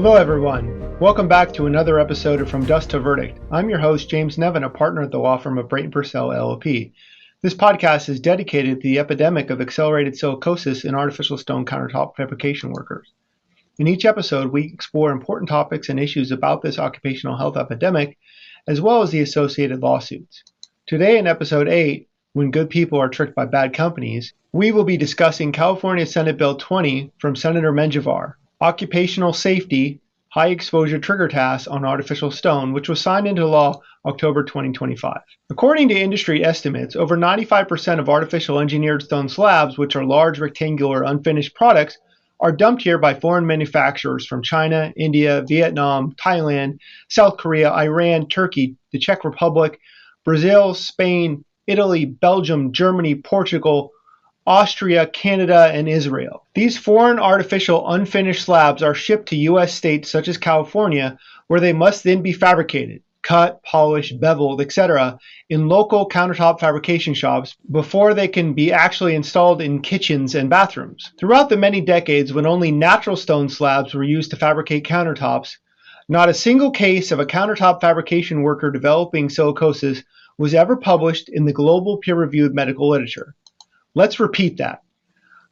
Hello everyone, welcome back to another episode of From Dust to Verdict. I'm your host, James Nevin, a partner at the law firm of Brayton Purcell LLP. This podcast is dedicated to the epidemic of accelerated silicosis in artificial stone countertop fabrication workers. In each episode, we explore important topics and issues about this occupational health epidemic, as well as the associated lawsuits. Today in episode 8, When Good People Are Tricked by Bad Companies, we will be discussing California Senate Bill 20 from Senator Menjivar, Occupational Safety, High Exposure Trigger Tasks on Artificial Stone, which was signed into law October 2025. According to industry estimates, over 95% of artificial engineered stone slabs, which are large rectangular unfinished products, are dumped here by foreign manufacturers from China, India, Vietnam, Thailand, South Korea, Iran, Turkey, the Czech Republic, Brazil, Spain, Italy, Belgium, Germany, Portugal, Austria, Canada, and Israel. These foreign artificial unfinished slabs are shipped to U.S. states such as California, where they must then be fabricated, cut, polished, beveled, etc. in local countertop fabrication shops before they can be actually installed in kitchens and bathrooms. Throughout the many decades when only natural stone slabs were used to fabricate countertops, not a single case of a countertop fabrication worker developing silicosis was ever published in the global peer-reviewed medical literature. Let's repeat that.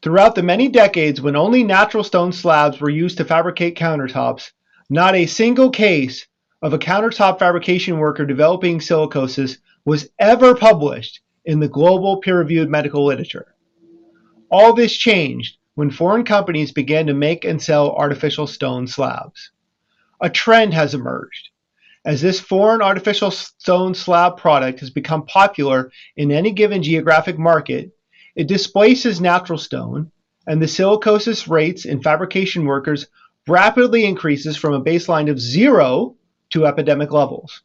Throughout the many decades when only natural stone slabs were used to fabricate countertops, not a single case of a countertop fabrication worker developing silicosis was ever published in the global peer-reviewed medical literature. All this changed when foreign companies began to make and sell artificial stone slabs. A trend has emerged. As this foreign artificial stone slab product has become popular in any given geographic market, it displaces natural stone, and the silicosis rates in fabrication workers rapidly increases from a baseline of 0 to epidemic levels.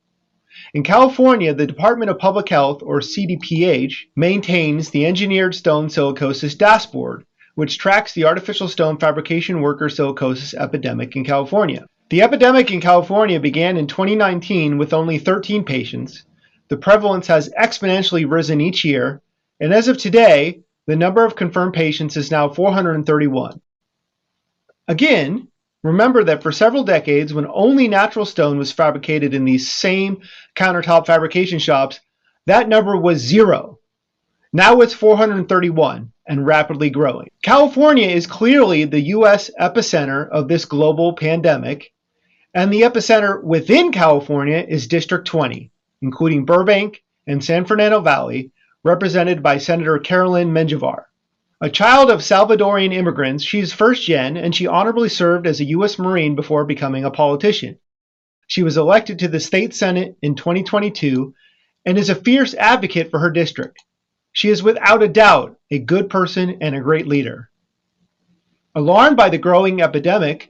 In California, the Department of Public Health, or CDPH, maintains the Engineered Stone Silicosis Dashboard, which tracks the artificial stone fabrication worker silicosis epidemic in California. The epidemic in California began in 2019 with only 13 patients. The prevalence has exponentially risen each year, and as of today, the number of confirmed patients is now 431. Again, remember that for several decades, when only natural stone was fabricated in these same countertop fabrication shops, that number was 0. Now it's 431 and rapidly growing. California is clearly the U.S. epicenter of this global pandemic, and the epicenter within California is District 20, including Burbank and San Fernando Valley, represented by Senator Carolyn Menjivar. A child of Salvadorian immigrants, she's first gen, and she honorably served as a U.S. Marine before becoming a politician. She was elected to the state Senate in 2022 and is a fierce advocate for her district. She is without a doubt a good person and a great leader. Alarmed by the growing epidemic,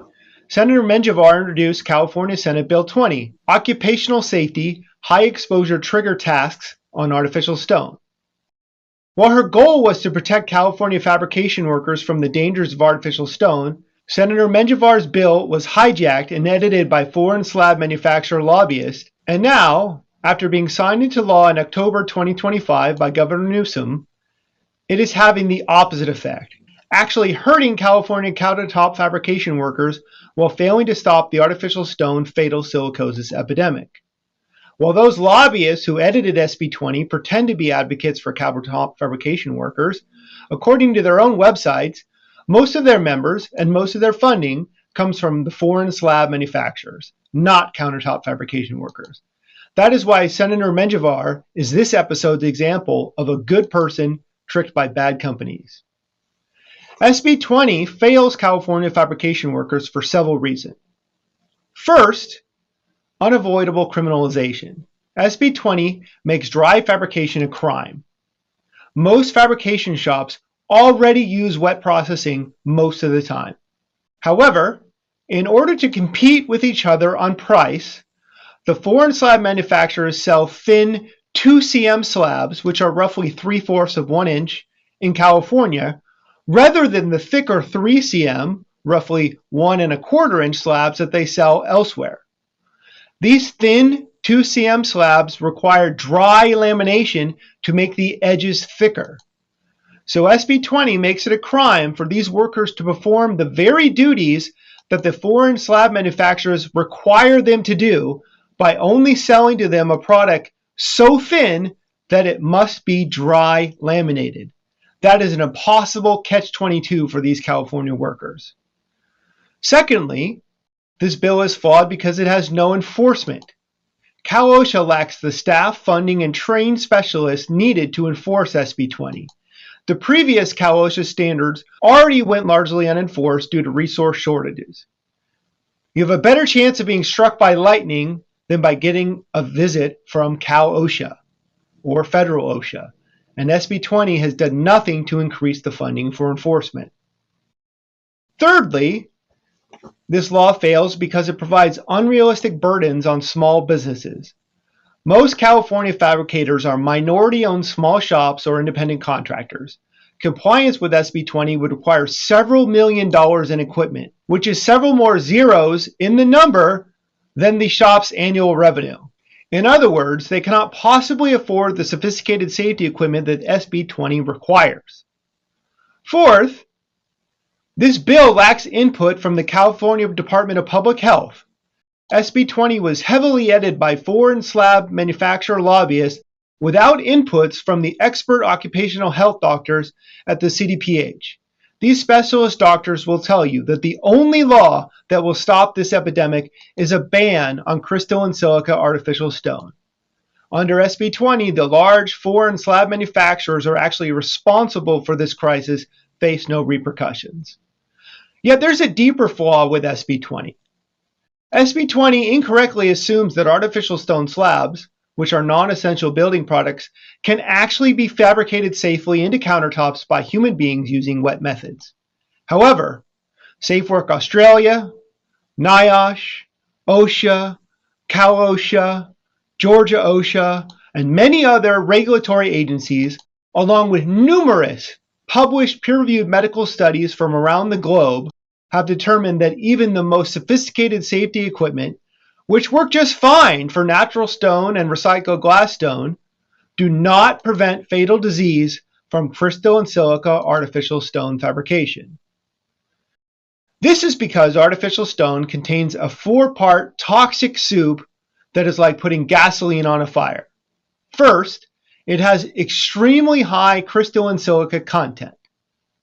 Senator Menjivar introduced California Senate Bill 20, Occupational Safety, High Exposure Trigger Tasks on Artificial Stone. While her goal was to protect California fabrication workers from the dangers of artificial stone, Senator Menjivar's bill was hijacked and edited by foreign slab manufacturer lobbyists, and now, after being signed into law in October 2025 by Governor Newsom, it is having the opposite effect, actually hurting California countertop fabrication workers while failing to stop the artificial stone fatal silicosis epidemic. While those lobbyists who edited SB 20 pretend to be advocates for countertop fabrication workers, according to their own websites, most of their members and most of their funding comes from the foreign slab manufacturers, not countertop fabrication workers. That is why Senator Menjivar is this episode's example of a good person tricked by bad companies. SB 20 fails California fabrication workers for several reasons. First, unavoidable criminalization. SB 20 makes dry fabrication a crime. Most fabrication shops already use wet processing most of the time. However, in order to compete with each other on price, the foreign slab manufacturers sell thin 2 cm slabs, which are roughly 3/4 of 1 inch, in California, rather than the thicker 3 cm, roughly 1 1/4 inch slabs that they sell elsewhere. These thin 2 cm slabs require dry lamination to make the edges thicker. So SB 20 makes it a crime for these workers to perform the very duties that the foreign slab manufacturers require them to do by only selling to them a product so thin that it must be dry laminated. That is an impossible catch-22 for these California workers. Secondly, this bill is flawed because it has no enforcement. Cal OSHA lacks the staff, funding, and trained specialists needed to enforce SB 20. The previous Cal OSHA standards already went largely unenforced due to resource shortages. You have a better chance of being struck by lightning than by getting a visit from Cal OSHA or federal OSHA, and SB 20 has done nothing to increase the funding for enforcement. Thirdly, this law fails because it provides unrealistic burdens on small businesses. Most California fabricators are minority-owned small shops or independent contractors. Compliance with SB 20 would require several $1 million in equipment, which is several more zeros in the number than the shop's annual revenue. In other words, they cannot possibly afford the sophisticated safety equipment that SB 20 requires. Fourth, this bill lacks input from the California Department of Public Health. SB 20 was heavily edited by foreign slab manufacturer lobbyists without inputs from the expert occupational health doctors at the CDPH. These specialist doctors will tell you that the only law that will stop this epidemic is a ban on crystalline silica artificial stone. Under SB 20, the large foreign slab manufacturers are actually responsible for this crisis, face no repercussions. Yet there's a deeper flaw with SB 20. SB 20 incorrectly assumes that artificial stone slabs, which are non-essential building products, can actually be fabricated safely into countertops by human beings using wet methods. However, SafeWork Australia, NIOSH, OSHA, Cal OSHA, Georgia OSHA, and many other regulatory agencies, along with numerous published peer-reviewed medical studies from around the globe, have determined that even the most sophisticated safety equipment, which work just fine for natural stone and recycled glass stone, do not prevent fatal disease from crystalline silica artificial stone fabrication. This is because artificial stone contains a 4-part toxic soup that is like putting gasoline on a fire. First, it has extremely high crystalline silica content.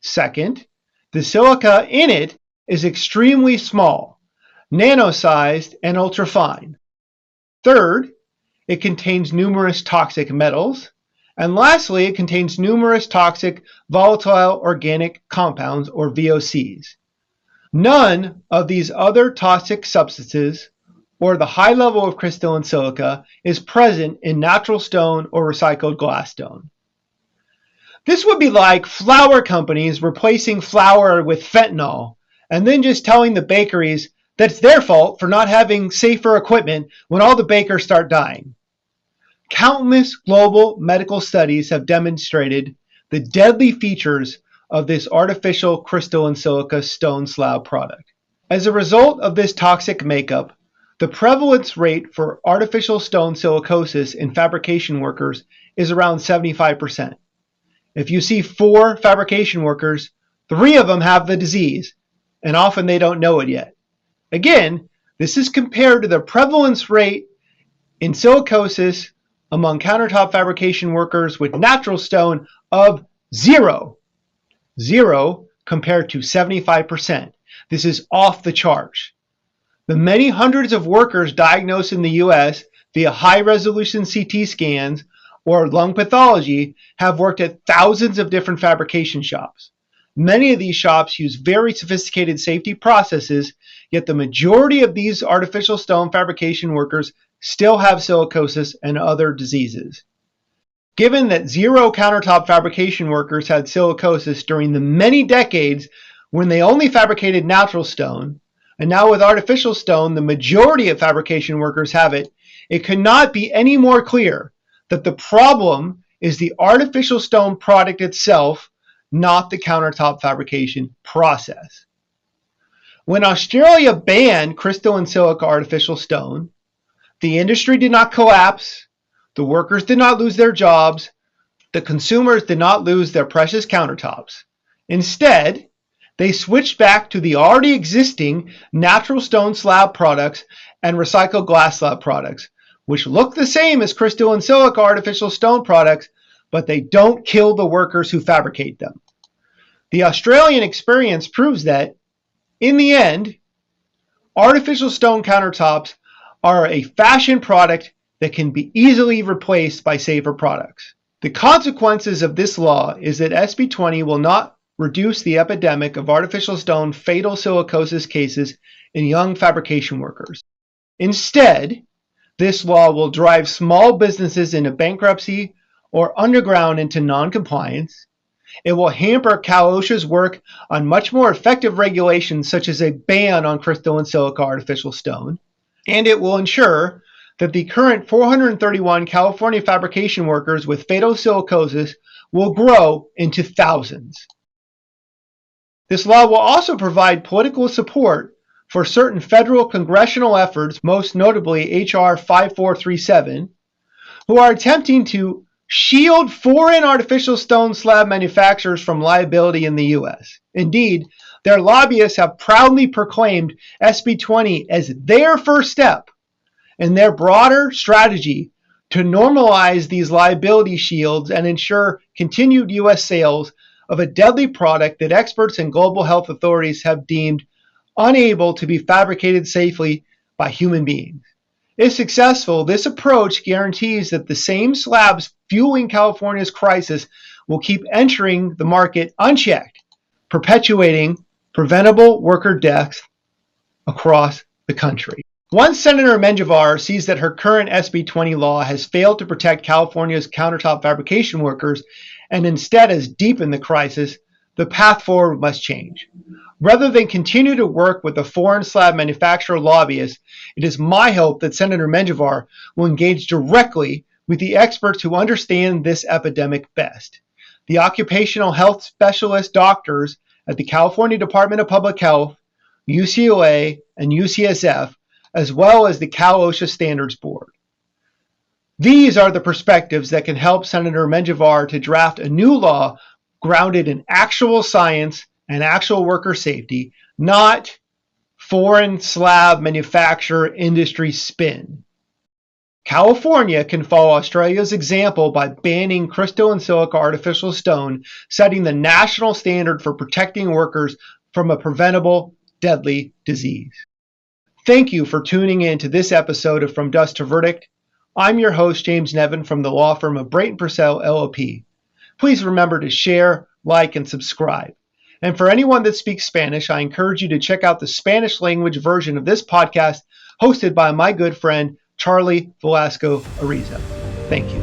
Second, the silica in it is extremely small, nano-sized, and ultra-fine. Third, it contains numerous toxic metals. And lastly, it contains numerous toxic volatile organic compounds, or VOCs. None of these other toxic substances or the high level of crystalline silica is present in natural stone or recycled glass stone. This would be like flour companies replacing flour with fentanyl and then just telling the bakeries that it's their fault for not having safer equipment when all the bakers start dying. Countless global medical studies have demonstrated the deadly features of this artificial crystalline silica stone slab product. As a result of this toxic makeup, the prevalence rate for artificial stone silicosis in fabrication workers is around 75%. If you see 4 fabrication workers, 3 of them have the disease, and often they don't know it yet. Again, this is compared to the prevalence rate in silicosis among countertop fabrication workers with natural stone of 0. 0 compared to 75%. This is off the charts. The many hundreds of workers diagnosed in the U.S. via high-resolution CT scans or lung pathology have worked at thousands of different fabrication shops. Many of these shops use very sophisticated safety processes, yet the majority of these artificial stone fabrication workers still have silicosis and other diseases. Given that 0 countertop fabrication workers had silicosis during the many decades when they only fabricated natural stone, and now with artificial stone the majority of fabrication workers have it, it could not be any more clear that the problem is the artificial stone product itself, not the countertop fabrication process. When Australia banned crystalline silica artificial stone, the industry did not collapse, the workers did not lose their jobs, the consumers did not lose their precious countertops. Instead, they switched back to the already existing natural stone slab products and recycled glass slab products, which look the same as crystal and silica artificial stone products, but they don't kill the workers who fabricate them. The Australian experience proves that, in the end, artificial stone countertops are a fashion product that can be easily replaced by safer products. The consequences of this law is that SB 20 will not reduce the epidemic of artificial stone fatal silicosis cases in young fabrication workers. Instead, this law will drive small businesses into bankruptcy or underground into non-compliance. It will hamper Cal/OSHA's work on much more effective regulations such as a ban on crystal and silica artificial stone. And it will ensure that the current 431 California fabrication workers with fatal silicosis will grow into thousands. This law will also provide political support for certain federal congressional efforts, most notably H.R. 5437, who are attempting to shield foreign artificial stone slab manufacturers from liability in the U.S. Indeed, their lobbyists have proudly proclaimed SB 20 as their first step in their broader strategy to normalize these liability shields and ensure continued U.S. sales of a deadly product that experts and global health authorities have deemed unable to be fabricated safely by human beings. If successful, this approach guarantees that the same slabs fueling California's crisis will keep entering the market unchecked, perpetuating preventable worker deaths across the country. Once Senator Menjivar sees that her current SB 20 law has failed to protect California's countertop fabrication workers and instead has deepened the crisis, the path forward must change. Rather than continue to work with the foreign slab manufacturer lobbyists, it is my hope that Senator Menjivar will engage directly with the experts who understand this epidemic best. The occupational health specialist doctors at the California Department of Public Health, UCLA, and UCSF, as well as the Cal/OSHA Standards Board. These are the perspectives that can help Senator Menjivar to draft a new law grounded in actual science and actual worker safety, not foreign slab manufacturer industry spin. California can follow Australia's example by banning crystal and silica artificial stone, setting the national standard for protecting workers from a preventable, deadly disease. Thank you for tuning in to this episode of From Dust to Verdict. I'm your host, James Nevin, from the law firm of Brayton Purcell LLP. Please remember to share, like, and subscribe. And for anyone that speaks Spanish, I encourage you to check out the Spanish language version of this podcast hosted by my good friend, Charlie Velasco Ariza. Thank you.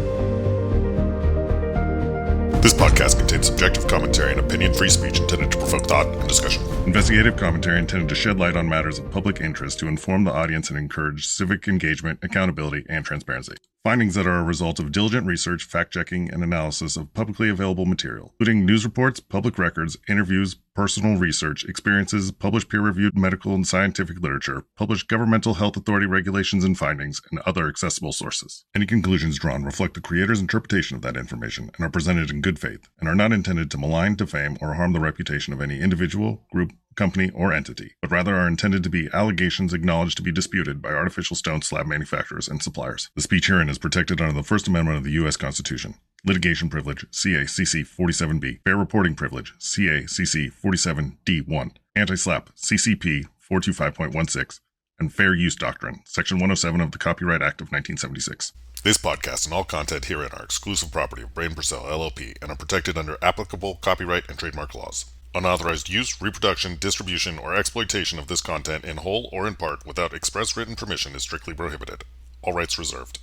This podcast contains subjective commentary and opinion-free speech intended to provoke thought and discussion. Investigative commentary intended to shed light on matters of public interest to inform the audience and encourage civic engagement, accountability, and transparency. Findings that are a result of diligent research, fact-checking, and analysis of publicly available material, including news reports, public records, interviews, personal research, experiences, published peer-reviewed medical and scientific literature, published governmental health authority regulations and findings, and other accessible sources. Any conclusions drawn reflect the creator's interpretation of that information and are presented in good faith, and are not intended to malign, defame, or harm the reputation of any individual, group, company, or entity, but rather are intended to be allegations acknowledged to be disputed by artificial stone slab manufacturers and suppliers. The speech herein is protected under the First Amendment of the U.S. Constitution. Litigation privilege, CA-CC 47B. Fair reporting privilege, CA-CC 47D1. Anti-SLAPP, CCP 425.16. And fair use doctrine, Section 107 of the Copyright Act of 1976. This podcast and all content herein are exclusive property of Brayton Purcell LLP and are protected under applicable copyright and trademark laws. Unauthorized use, reproduction, distribution, or exploitation of this content in whole or in part without express written permission is strictly prohibited. All rights reserved.